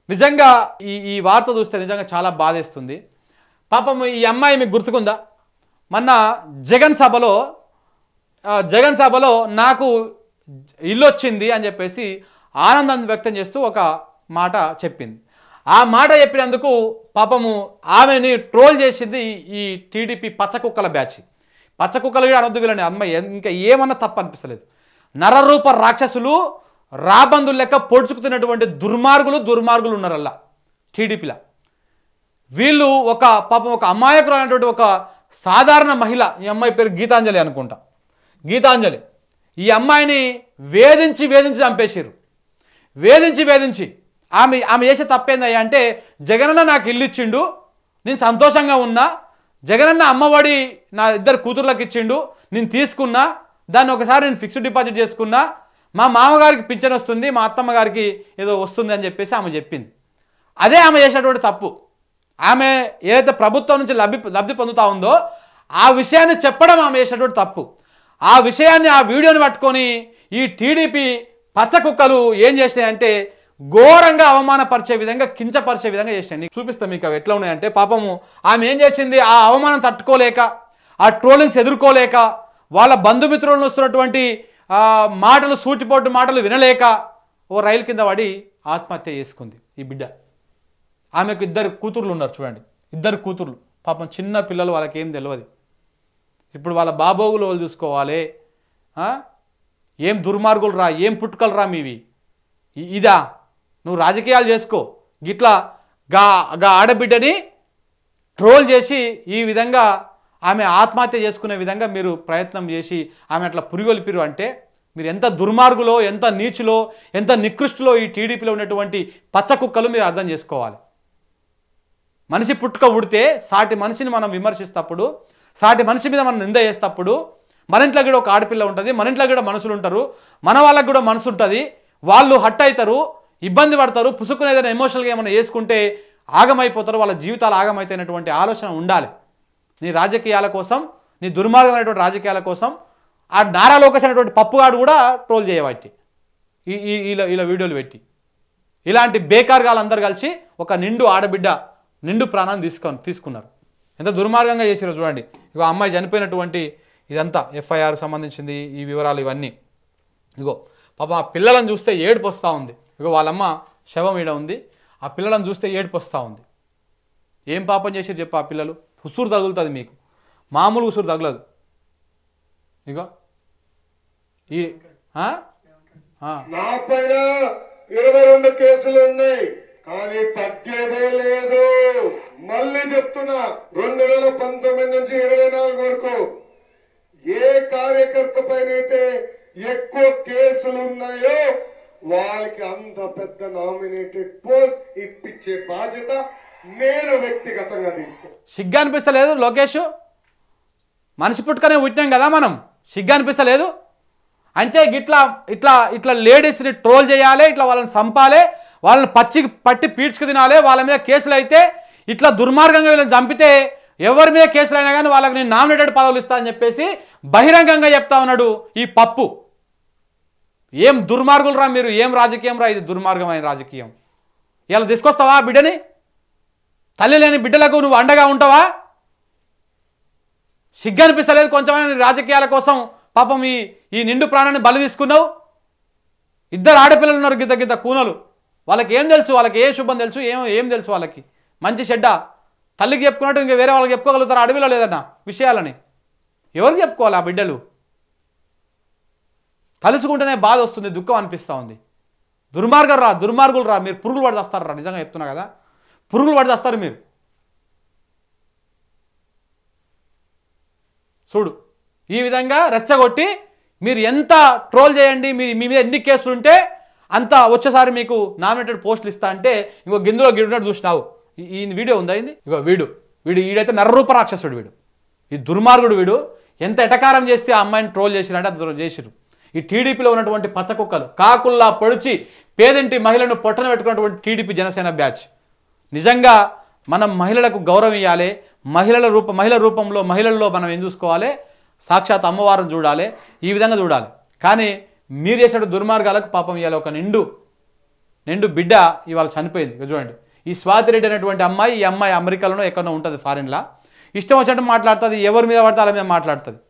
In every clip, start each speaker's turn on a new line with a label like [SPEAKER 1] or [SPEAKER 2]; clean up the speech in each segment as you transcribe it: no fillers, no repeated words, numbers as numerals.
[SPEAKER 1] నిజంగా ఈ వార్త చూస్తే నిజంగా చాలా బాధేస్తుంది. పాపం ఈ అమ్మాయి మీకు గుర్తుకుందా? మొన్న జగన్ సభలో నాకు ఇల్లు వచ్చింది అని చెప్పేసి ఆనందాన్ని వ్యక్తం చేస్తూ ఒక మాట చెప్పింది. ఆ మాట చెప్పినందుకు పాపము ఆమెని ట్రోల్ చేసింది ఈ టీడీపీ పచ్చకుక్కల బ్యాచ్. పచ్చకుక్కలు కూడా అనొద్దు వీళ్ళని, అమ్మాయి ఇంకా ఏమన్నా తప్పు అనిపిస్తలేదు. నరరూప రాక్షసులు, రాబందులు లెక్క పొడుచుకుతున్నటువంటి దుర్మార్గులు ఉన్నారల్లా టీడీపీలా. వీళ్ళు పాపం ఒక అమాయకురాలైనటువంటి ఒక సాధారణ మహిళ, ఈ అమ్మాయి పేరు గీతాంజలి అనుకుంటా, గీతాంజలి. ఈ అమ్మాయిని వేధించి చంపేసారు. వేధించి ఆమె చేసే తప్పేందయ్యా అంటే, జగనన్న నాకు ఇల్లు ఇచ్చిండు, నేను సంతోషంగా ఉన్నా, జగనన్న అమ్మఒడి నా 2 కూతుర్లకు ఇచ్చిండు, నేను తీసుకున్నా, దాన్ని ఒకసారి నేను ఫిక్స్డ్ డిపాజిట్ చేసుకున్నా, మా మామగారికి పింఛన్ వస్తుంది, మా అత్తమ్మ గారికి ఏదో వస్తుంది అని చెప్పేసి ఆమె చెప్పింది. అదే ఆమె చేసినటువంటి తప్పు. ఆమె ఏదైతే ప్రభుత్వం నుంచి లబ్ధి పొందుతా ఉందో ఆ విషయాన్ని చెప్పడం ఆమె చేసినటువంటి తప్పు. ఆ విషయాన్ని, ఆ వీడియోని పట్టుకొని ఈ టీడీపీ పచ్చకుక్కలు ఏం చేసినాయంటే ఘోరంగా అవమానపరిచే విధంగా, కించపరిచే విధంగా చేసినాయి. చూపిస్తాం మీకు అవి ఎట్లా ఉన్నాయంటే, పాపము ఆమె ఏం చేసింది, ఆ అవమానం తట్టుకోలేక, ఆ ట్రోలింగ్స్ ఎదుర్కోలేక, వాళ్ళ బంధుమిత్రులను వస్తున్నటువంటి మాటలు, సూటిపోటు మాటలు వినలేక ఓ రైలు కింద పడి ఆత్మహత్య చేసుకుంది ఈ బిడ్డ. ఆమెకు 2 కూతుర్లు ఉన్నారు చూడండి, 2 కూతుర్లు. పాపం చిన్న పిల్లలు, వాళ్ళకి ఏం తెలియదు. ఇప్పుడు వాళ్ళ బాబోగులు వాళ్ళు చూసుకోవాలి. ఏం దుర్మార్గులు రా, ఏం పుట్టుకలు రా మీవి. ఇదా నువ్వు రాజకీయాలు చేసుకో, గిట్లా గా ఆడబిడ్డని ట్రోల్ చేసి ఈ విధంగా ఆమె ఆత్మహత్య చేసుకునే విధంగా మీరు ప్రయత్నం చేసి ఆమె అట్లా పురిగొల్పిరు అంటే మీరు ఎంత దుర్మార్గులో, ఎంత నీచులో, ఎంత నికృష్టులో ఈ టీడీపీలో ఉన్నటువంటి పచ్చకుక్కలు మీరు అర్థం చేసుకోవాలి. మనిషి పుట్టుక ఉడితే సాటి మనిషిని మనం విమర్శిస్తప్పుడు, సాటి మనిషి మీద మనం నింద చేసేటప్పుడు, మన ఇంట్లో కూడా ఒక ఆడపిల్ల ఉంటుంది, మన ఇంట్లో కూడా మనుషులు ఉంటారు, మన వాళ్ళకు కూడా మనసు ఉంటుంది, వాళ్ళు హట్ అవుతారు, ఇబ్బంది పడతారు, పుసుకుని ఏదైనా ఎమోషనల్గా ఏమైనా వేసుకుంటే ఆగమైపోతారు, వాళ్ళ జీవితాలు ఆగమైతేనటువంటి ఆలోచన ఉండాలి. నీ రాజకీయాల కోసం, నీ దుర్మార్గమైనటువంటి రాజకీయాల కోసం ఆ నారా లోకేష్ అనేటువంటి పప్పుగాడు కూడా ట్రోల్ చేయబట్టి ఇలా వీడియోలు పెట్టి, ఇలాంటి బేకార్గాలు అందరు కలిసి ఒక ఆడబిడ్డ నిండు ప్రాణాన్ని తీసుకున్నారు. ఎంత దుర్మార్గంగా చేసారో చూడండి. ఇగో అమ్మాయి చనిపోయినటువంటి ఇదంతా ఎఫ్ఐఆర్ సంబంధించింది, ఈ వివరాలు ఇవన్నీ. ఇగో పాప ఆ పిల్లలను చూస్తే ఏడుపు వస్తూ ఉంది. ఇగో వాళ్ళమ్మ శవం ఈడ ఉంది, ఆ పిల్లలను చూస్తే ఏడుపు వస్తూ ఉంది. ఏం పాపం చేసారు చెప్పు ఆ పిల్లలు? ఉసురు తగులుతుంది మీకు, మామూలు ఉసురు తగలదు. ఇగో ఈ
[SPEAKER 2] నా పైన 22 కేసులు ఉన్నాయి, కానీ తగ్గేదే లేదు. మళ్ళీ చెప్తున్నా, 2019 నుంచి 24 వరకు ఏ కార్యకర్త పైన అయితే ఎక్కువ కేసులు ఉన్నాయో వాళ్ళకి అంత పెద్ద నామినేటెడ్ పోస్ట్ ఇప్పించే బాధ్యత నేను వ్యక్తిగతంగా తీసుకున్నా.
[SPEAKER 1] సిగ్గు అనిపిస్తలేదు లోకేష్? మనిషి పుట్టుకనే పుట్టినాం కదా మనం, సిగ్గు అనిపిస్తలేదు? అంటే ఇట్లా లేడీస్ని ట్రోల్ చేయాలి, ఇట్లా వాళ్ళని చంపాలి, వాళ్ళని పట్టి పీడ్చుకు తినాలి, వాళ్ళ మీద కేసులు అయితే ఇట్లా దుర్మార్గంగా వీళ్ళని చంపితే ఎవరి మీద కేసులు అయినా కానీ వాళ్ళకి నేను నామినేటెడ్ పదవులు ఇస్తా అని చెప్పేసి బహిరంగంగా చెప్తా ఉన్నాడు ఈ పప్పు. ఏం దుర్మార్గులు రా మీరు, ఏం రాజకీయం రా ఇది, దుర్మార్గమైన రాజకీయం. ఇలా తీసుకొస్తావా బిడ్డని? తల్లి లేని బిడ్డలకు నువ్వు అండగా ఉంటావా? సిగ్గు అనిపిస్తలేదు కొంచెమైనా రాజకీయాల కోసం? పాపం ఈ నిండు ప్రాణాన్ని బలి తీసుకున్నావు. 2 ఆడపిల్లలు ఉన్నారు, గిద్ద కూనలు. వాళ్ళకి ఏం తెలుసు? వాళ్ళకి ఏ శుభం తెలుసు? ఏం తెలుసు వాళ్ళకి? మంచి చెడ్డ తల్లికి చెప్పుకున్నట్టు ఇంకా వేరే వాళ్ళకి చెప్పుకోగలుగుతారు అడవిలో లేదన్నా విషయాలని? ఎవరికి చెప్పుకోవాలి ఆ బిడ్డలు? తలుసుకుంటేనే బాధ వస్తుంది, దుఃఖం అనిపిస్తూ ఉంది. దుర్మార్గులు రా మీరు, పురుగులు పడి వస్తారు రా, నిజంగా చెప్తున్నా కదా, పురుగులు పడి వస్తారు మీరు. చూడు ఈ విధంగా రెచ్చగొట్టి మీరు ఎంత ట్రోల్ చేయండి, మీ మీద ఎన్ని కేసులు ఉంటే అంత వచ్చేసారి మీకు నామినేటెడ్ పోస్టులు ఇస్తా అంటే ఇంకో గిందులో గిడినట్టు చూసినావు. ఈ వీడియో ఉందా? ఇది ఇగో వీడు ఈడైతే నరరూప రాక్షసుడు వీడు, ఈ దుర్మార్గుడు వీడు. ఎంత ఎటకారం చేస్తే ఆ అమ్మాయిని ట్రోల్ చేసిరంటే అంత చేసిరు. ఈ టీడీపీలో ఉన్నటువంటి పచ్చకుక్కలు కాకుల్లా పొడిచి పేదింటి మహిళను పొట్టన పెట్టుకున్నటువంటి టీడీపీ జనసేన బ్యాచ్. నిజంగా మనం మహిళలకు గౌరవం ఇవ్వాలి. మహిళల రూపంలో మహిళల్లో మనం ఏం చూసుకోవాలి? సాక్షాత్ అమ్మవారిని చూడాలి, ఈ విధంగా చూడాలి. కానీ మీరు చేసిన దుర్మార్గాలకు పాపం ఇవాళ ఒక నిండు బిడ్డ ఇవాళ చనిపోయింది. చూడండి, ఈ స్వాతి రెడ్డి అనేటువంటి అమ్మాయి, ఈ అమ్మాయి అమెరికాలోనో ఎక్కడో ఉంటుంది, ఫారిన్లా. ఇష్టం వచ్చినట్టు మాట్లాడుతుంది, ఎవరి మీద పడితే వాళ్ళ మీద మాట్లాడుతుంది.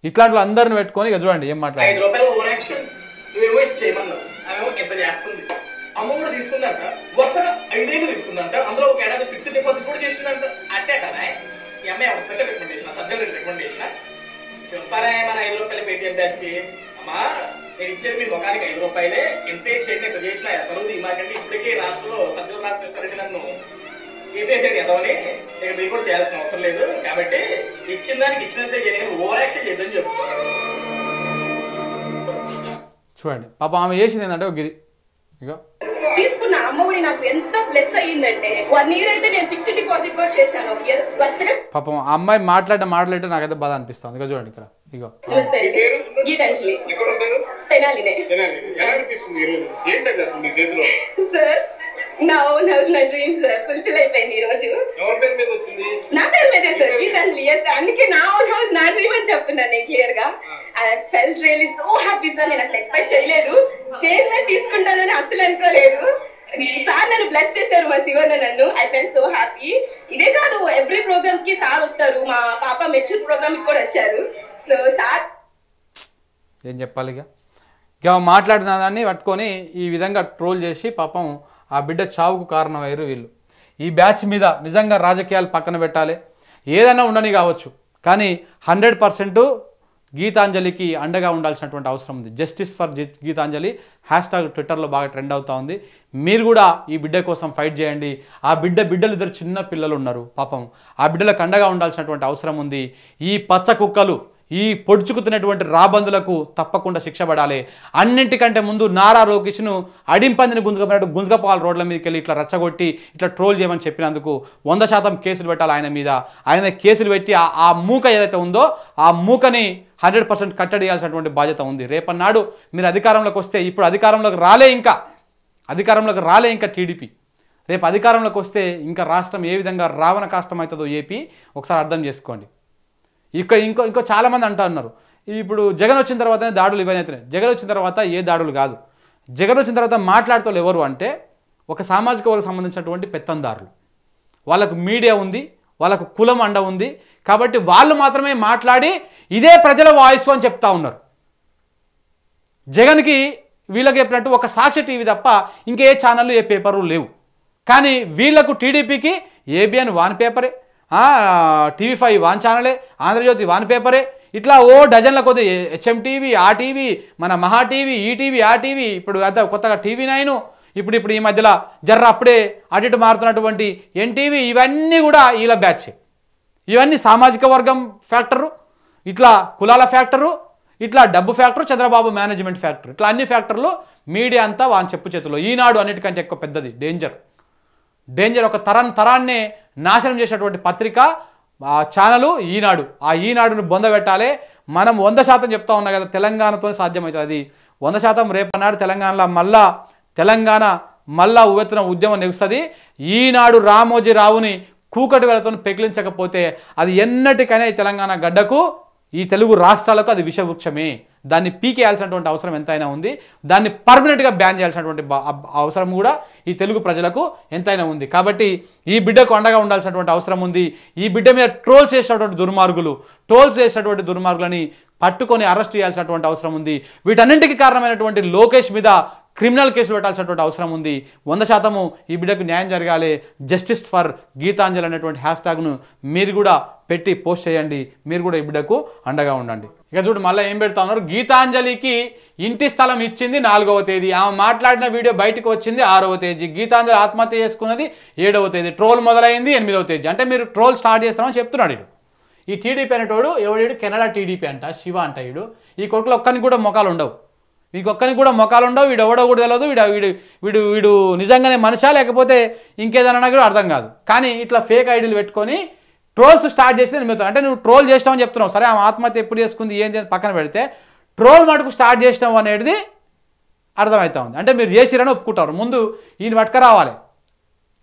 [SPEAKER 1] ఇట్లాంటి అందరిని పెట్టుకొని ఇక చూడండి ఏం మాట్లాడుతుంది.
[SPEAKER 3] అమ్మ కూడా తీసుకుందంట, వరుసగా 5 ఏళ్ళు తీసుకుందంట, అందులో ఒక ఏడాది ఫిక్స్డ్ డిపాజిట్ కూడా చేసిందంట. అట్టే కదా ఈ అమ్మాయి స్పెషల్ రికమెండేషన్, సబ్జెక్ట్ రికమెండేషన్ చెప్పారా మన 5 రూపాయల పేటిఎం బ్యాచ్ కి. అమ్మా నేను ఇచ్చేది మీ ముఖానికి 5 రూపాయలే, ఎంత ఇచ్చేది ఎంత చేసిన తరువుది మాకంటే ఇప్పటికీ రాష్ట్రంలో సజ్జల రామకృష్ణారెడ్డి నన్ను తీసేసాడు ఎదవని, ఇక మీరు కూడా చేయాల్సిన అవసరం లేదు, కాబట్టి ఇచ్చిన దానికి ఇచ్చినంతే చేయని ఓవర్ యాక్షన్ చేద్దని చెప్తున్నారు.
[SPEAKER 1] చూడండి పాప ఆమె చేసింది ఏంటంటే ఒక గిది ఇక
[SPEAKER 4] తీసుకున్న అమ్మఒడి నాకు ఎంత ప్లస్ అయ్యిందంటే 1 ఇయర్ అయితే నేను ఫిక్స్డ్ డిపాజిట్ కూడా చేశాను.
[SPEAKER 1] పాపం ఆ అమ్మాయి మాట్లాడితే నాకైతే బాధ అనిపిస్తుంది. ఇక చూడండి ఇక్కడ ఇగో
[SPEAKER 4] గీతాంజలి తెనాలినే. సార్ నా ఓన్ హౌస్, నా డ్రీమ్ సార్ ఫుల్ఫిల్ అయిపోయింది ఈ రోజు. నా పేరు మీదే సార్, గీతాంజలి. అందుకే నా ఓన్ హౌస్ నా డ్రీమ్ అని చెప్తున్నాను నేను క్లియర్ గా. I felt really so happy sir. నేను అసలు ఎక్స్పెక్ట్ చేయలేదు, పేరు మీద తీసుకుంటానని అసలు అనుకోలేదు. సార్ నన్ను బ్లెస్ చేశారు, మా శివన్న నన్ను. I felt so happy. ఇదే కాదు, ఎవ్రీ ప్రోగ్రామ్స్ కి సార్ వస్తారు. మా పాప మెచ్యూర్ ప్రోగ్రామ్ కి కూడా వచ్చారు. సో సార్
[SPEAKER 1] ఏం చెప్పాలి ఇక మాట్లాడిన దాన్ని పట్టుకొని ఈ విధంగా ట్రోల్ చేసి పాపం ఆ బిడ్డ చావుకు కారణమయ్యారు వీళ్ళు. ఈ బ్యాచ్ మీద నిజంగా రాజకీయాలు పక్కన పెట్టాలి, ఏదైనా ఉండని కావచ్చు, కానీ 100% గీతాంజలికి అండగా ఉండాల్సినటువంటి అవసరం ఉంది. జస్టిస్ ఫర్ గీతాంజలి హ్యాష్ట్యాగ్ ట్విట్టర్లో బాగా ట్రెండ్ అవుతూ ఉంది. మీరు కూడా ఈ బిడ్డ కోసం ఫైట్ చేయండి. ఆ బిడ్డలు 2 చిన్న పిల్లలు ఉన్నారు పాపం, ఆ బిడ్డలకు అండగా ఉండాల్సినటువంటి అవసరం ఉంది. ఈ పచ్చ కుక్కలు, ఈ పొడుచుకుతున్నటువంటి రాబందులకు తప్పకుండా శిక్ష పడాలి. అన్నింటికంటే ముందు నారా లోకేష్ను అడింపందిని గుంజుకపోవాలి, రోడ్ల మీదకి వెళ్ళి ఇట్లా రెచ్చగొట్టి ఇట్లా ట్రోల్ చేయమని చెప్పినందుకు 100% కేసులు పెట్టాలి ఆయన మీద. ఆయన కేసులు పెట్టి ఆ మూక ఏదైతే ఉందో ఆ మూకని 100% కట్టడియాల్సినటువంటి బాధ్యత ఉంది. రేపన్నాడు మీరు అధికారంలోకి వస్తే, ఇప్పుడు అధికారంలోకి రాలే ఇంకా టీడీపీ, రేపు అధికారంలోకి వస్తే ఇంకా రాష్ట్రం ఏ విధంగా రావణ కాష్టం అవుతుందో ఏపీ ఒకసారి అర్థం చేసుకోండి. ఇంకో చాలామంది అంటూ ఉన్నారు, ఇప్పుడు జగన్ వచ్చిన తర్వాతనే దాడులు ఇవన్నీ అవుతున్నాయి. జగన్ వచ్చిన తర్వాత ఏ దాడులు కాదు. జగన్ వచ్చిన తర్వాత మాట్లాడుతూ ఎవరు అంటే ఒక సామాజిక వర్గం సంబంధించినటువంటి పెత్తందారులు. వాళ్ళకు మీడియా ఉంది, వాళ్ళకు కులం అండ ఉంది, కాబట్టి వాళ్ళు మాత్రమే మాట్లాడి ఇదే ప్రజల వాయిస్ అని చెప్తా ఉన్నారు. జగన్కి వీళ్ళకి చెప్పినట్టు ఒక సాక్షి టీవీ తప్ప ఇంకే ఛానళ్ళు ఏ పేపర్లు లేవు. కానీ వీళ్లకు టీడీపీకి ఏబిఎన్ వాన్ పేపరే, TV5 వాన్ ఛానలే, ఆంధ్రజ్యోతి వాన్ పేపరే, ఇట్లా ఓ డజన్ల కొద్ది HM టీవీ, ఆ టీవీ, మన మహా టీవీ, ఈ టీవీ, ఆ టీవీ, ఇప్పుడు కొత్తగా TV9, ఇప్పుడు ఈ మధ్యలో అప్పుడే అటు మారుతున్నటువంటి NTV, ఇవన్నీ కూడా వీళ్ళ బ్యాచ్. ఇవన్నీ సామాజిక వర్గం ఫ్యాక్టరు, ఇట్లా కులాల ఫ్యాక్టరు, ఇట్లా డబ్బు ఫ్యాక్టరు, చంద్రబాబు మేనేజ్మెంట్ ఫ్యాక్టరు, ఇట్లా అన్ని ఫ్యాక్టర్లు మీడియా అంతా వాని చెప్పు చేతుల్లో. ఈనాడు అన్నిటికంటే ఎక్కువ పెద్దది, డేంజర్ ఒక తరాన్నే నాశనం చేసినటువంటి పత్రిక ఛానలు ఈనాడు. ఆ ఈనాడును బొందబెట్టాలి. మనం 100% చెప్తా ఉన్నా కదా, తెలంగాణతో సాధ్యమవుతుంది. అది 100% రేపన్నాడు తెలంగాణలో మళ్ళా ఉవ్వెత్తున ఉద్యమం నెగుస్తుంది. ఈనాడు రామోజీరావుని కూకటి వేలతో పెకిలించకపోతే అది ఎన్నటికైనా ఈ తెలంగాణ గడ్డకు, ఈ తెలుగు రాష్ట్రాలకు అది విషవృక్షమే. దాన్ని పీకేయాల్సినటువంటి అవసరం ఎంతైనా ఉంది. దాన్ని పర్మనెంట్గా బ్యాన్ చేయాల్సినటువంటి అవసరం కూడా ఈ తెలుగు ప్రజలకు ఎంతైనా ఉంది. కాబట్టి ఈ బిడ్డకు అండగా ఉండాల్సినటువంటి అవసరం ఉంది. ఈ బిడ్డ మీద ట్రోల్స్ చేసినటువంటి దుర్మార్గులని పట్టుకొని అరెస్ట్ చేయాల్సినటువంటి అవసరం ఉంది. వీటన్నింటికి కారణమైనటువంటి లోకేష్ మీద క్రిమినల్ కేసులు పెట్టాల్సినటువంటి అవసరం ఉంది. 100% ఈ బిడ్డకు న్యాయం జరగాలి. జస్టిస్ ఫర్ గీతాంజలి అనేటువంటి హ్యాష్ట్యాగ్ను మీరు కూడా పెట్టి పోస్ట్ చేయండి. మీరు కూడా ఈ బిడ్డకు అండగా ఉండండి. ఇక చూడు మళ్ళీ ఏం పెడతా ఉన్నారు, గీతాంజలికి ఇంటి స్థలం ఇచ్చింది 4వ తేదీ, ఆమె మాట్లాడిన వీడియో బయటకు వచ్చింది 6వ తేదీ, గీతాంజలి ఆత్మహత్య చేసుకున్నది 7వ తేదీ, ట్రోల్ మొదలైంది 8వ తేదీ. అంటే మీరు ట్రోల్ స్టార్ట్ చేస్తామని చెప్తున్నాడు. ఈ టీడీపీ అనేటోడు ఎవడు, కెనడా టీడీపీ అంట, శివ అంట. ఈ కొడుకులు ఒక్కరికి కూడా మొఖాలు ఉండవు, వీడు ఎవడో కూడా తెలియదు. వీడు నిజంగానే మనిషా లేకపోతే ఇంకేదన్నా కూడా అర్థం కాదు. కానీ ఇట్లా ఫేక్ ఐడీలు పెట్టుకొని ట్రోల్స్ స్టార్ట్ చేసి అంటే నువ్వు ట్రోల్ చేస్తామని చెప్తున్నావు, సరే ఆమె ఆత్మహత్య ఎప్పుడు చేసుకుంది ఏంటి అని పక్కన పెడితే ట్రోల్ మటుకు స్టార్ట్ చేసినావు అనేది అర్థమవుతా ఉంది. అంటే మీరు చేసిరని ఒప్పుకుంటారు, ముందు ఈయన పట్టుకురావాలి,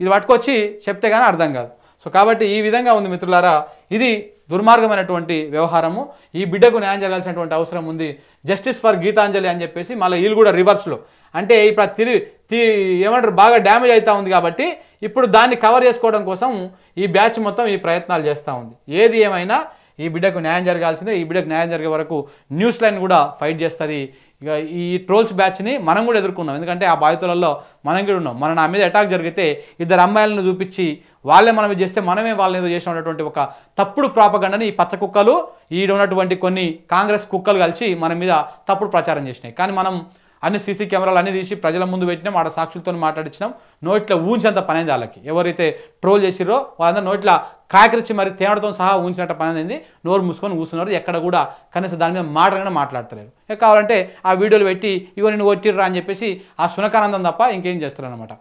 [SPEAKER 1] ఇది పట్టుకొచ్చి చెప్తే కానీ అర్థం కాదు. సో కాబట్టి ఈ విధంగా ఉంది మిత్రులారా, ఇది దుర్మార్గమైనటువంటి వ్యవహారము. ఈ బిడ్డకు న్యాయం జరగాల్సినటువంటి అవసరం ఉంది. జస్టిస్ ఫర్ గీతాంజలి అని చెప్పేసి మళ్ళీ వీళ్ళు కూడా రివర్స్లో అంటే ఇప్పుడు ఏమంటారు బాగా డ్యామేజ్ అవుతూ ఉంది కాబట్టి ఇప్పుడు దాన్ని కవర్ చేసుకోవడం కోసం ఈ బ్యాచ్ మొత్తం ఈ ప్రయత్నాలు చేస్తూ ఉంది. ఏది ఏమైనా ఈ బిడ్డకు న్యాయం జరగాల్సిందే. ఈ బిడ్డకు న్యాయం జరిగే వరకు న్యూస్ లైన్ కూడా ఫైట్ చేస్తుంది. ఇక ఈ ట్రోల్స్ బ్యాచ్ని మనం కూడా ఎదుర్కొన్నాం. ఎందుకంటే ఆ బాధితులలో మనం కూడా ఉన్నాం. నా మీద అటాక్ జరిగితే ఇద్దరు అమ్మాయిలను చూపించి వాళ్ళే మనం చేస్తే మనమే వాళ్ళని ఏదో చేసినటువంటి ఒక తప్పుడు ప్రాపగండని ఈ పచ్చ కుక్కలు ఈడ ఉన్నటువంటి కొన్ని కాంగ్రెస్ కుక్కలు కలిసి మన మీద తప్పుడు ప్రచారం చేసినాయి. కానీ మనం అన్ని సీసీ కెమెరాలు అన్నీ తీసి ప్రజల ముందు పెట్టినాం, ఆడ సాక్షులతో మాట్లాడించినాం. నోట్లో ఊంచినంత పనేది వాళ్ళకి. ఎవరైతే ట్రోల్ చేసిరో వాళ్ళందరూ నోట్ల కాకరించి మరి తేమడతో సహా ఊంచినట్టు పనేది. నోరు మూసుకొని కూర్చున్నారు. ఎక్కడ కూడా కనీసం దాని మీద మాటగానే మాట్లాడతలేరు. కావాలంటే ఆ వీడియోలు పెట్టి ఇవో నిన్ను కొట్టిర్రా అని చెప్పేసి ఆ సునకానందం తప్ప ఇంకేం చేస్తారు అనమాట.